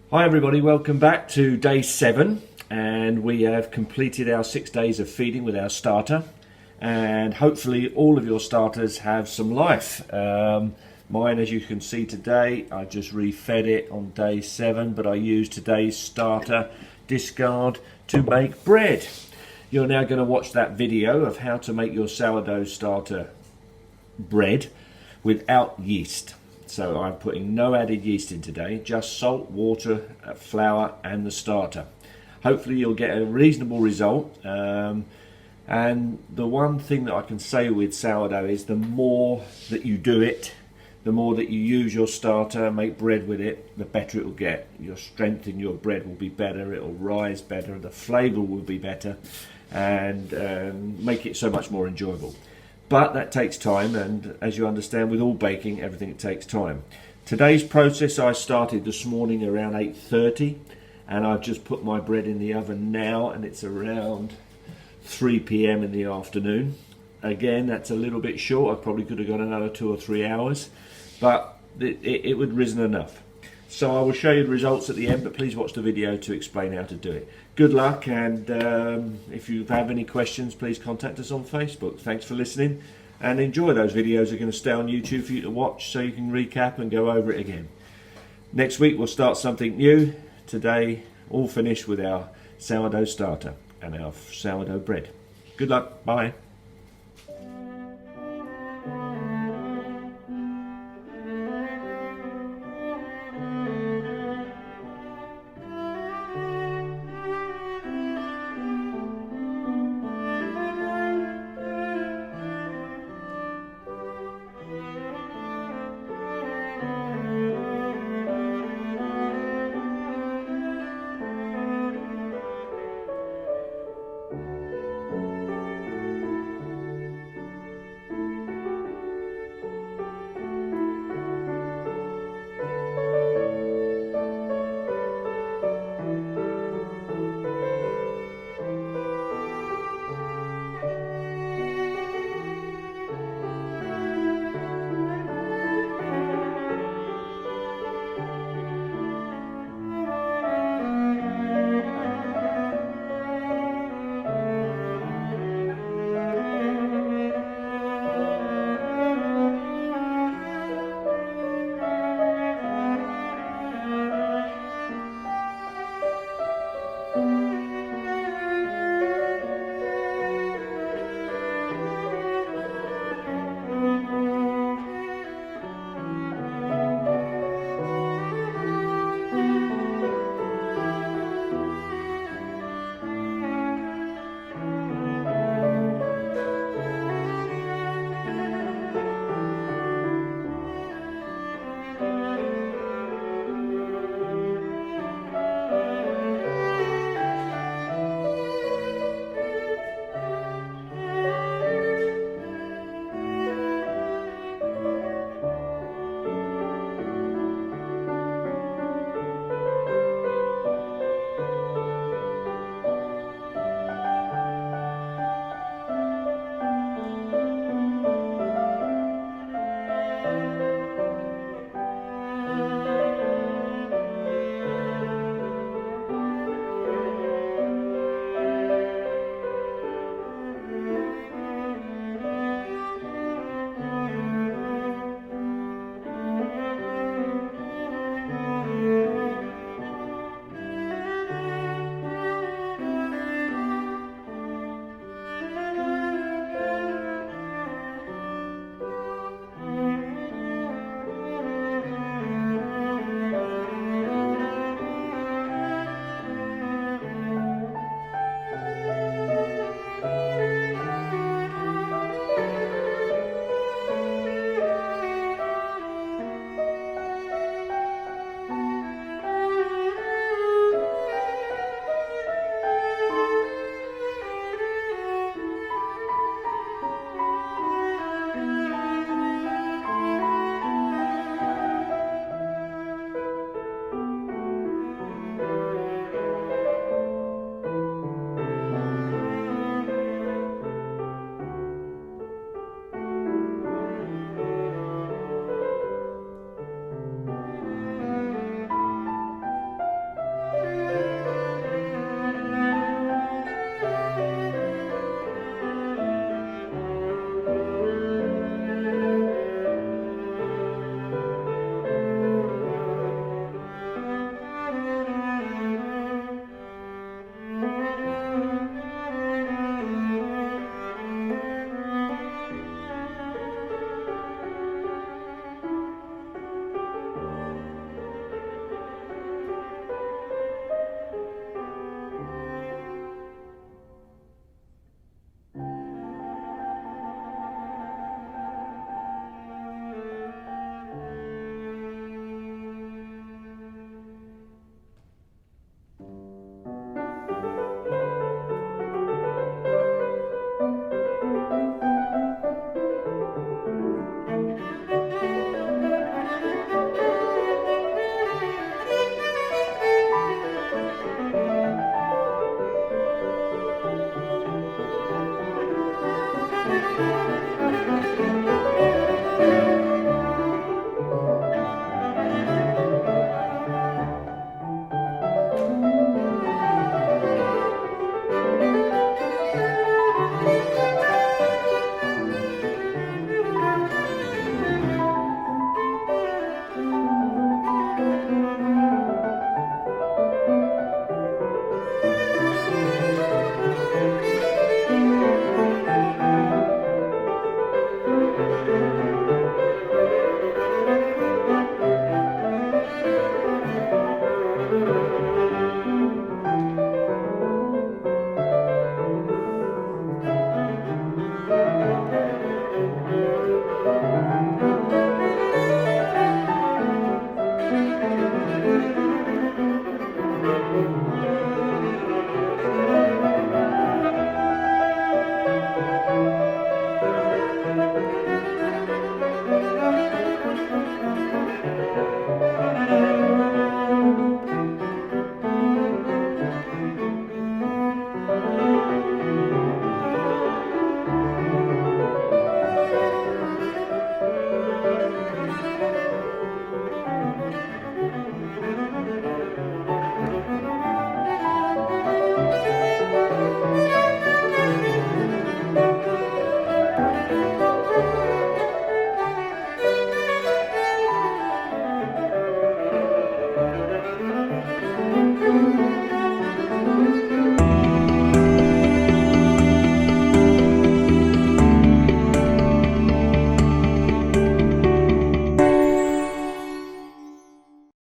Hi everybody, welcome back to day 7, and we have completed our 6 days of feeding with our starter, and hopefully all of your starters have some life. Mine, as you can see today, I just refed it on day 7, but I used today's starter discard to make bread. You're now going to watch that video of how to make your sourdough starter bread without yeast. So I'm putting no added yeast in today, just salt, water, flour and the starter. Hopefully you'll get a reasonable result. And the one thing that I can say with sourdough is the more that you do it, the more that you use your starter, make bread with it, the better it will get. Your strength in your bread will be better, it will rise better, the flavour will be better, and make it so much more enjoyable. But that takes time, and as you understand, with all baking, everything takes time. Today's process I started this morning around 8:30, and I've just put my bread in the oven now, and it's around 3 p.m. in the afternoon. Again, that's a little bit short. I probably could have got another 2 or 3 hours, but it would risen enough. So I will show you the results at the end, but please watch the video to explain how to do it. Good luck, and if you have any questions, please contact us on Facebook. Thanks for listening, and enjoy. Those videos are going to stay on YouTube for you to watch, so you can recap and go over it again. Next week we'll start something new. Today, all finished with our sourdough starter and our sourdough bread. Good luck, bye.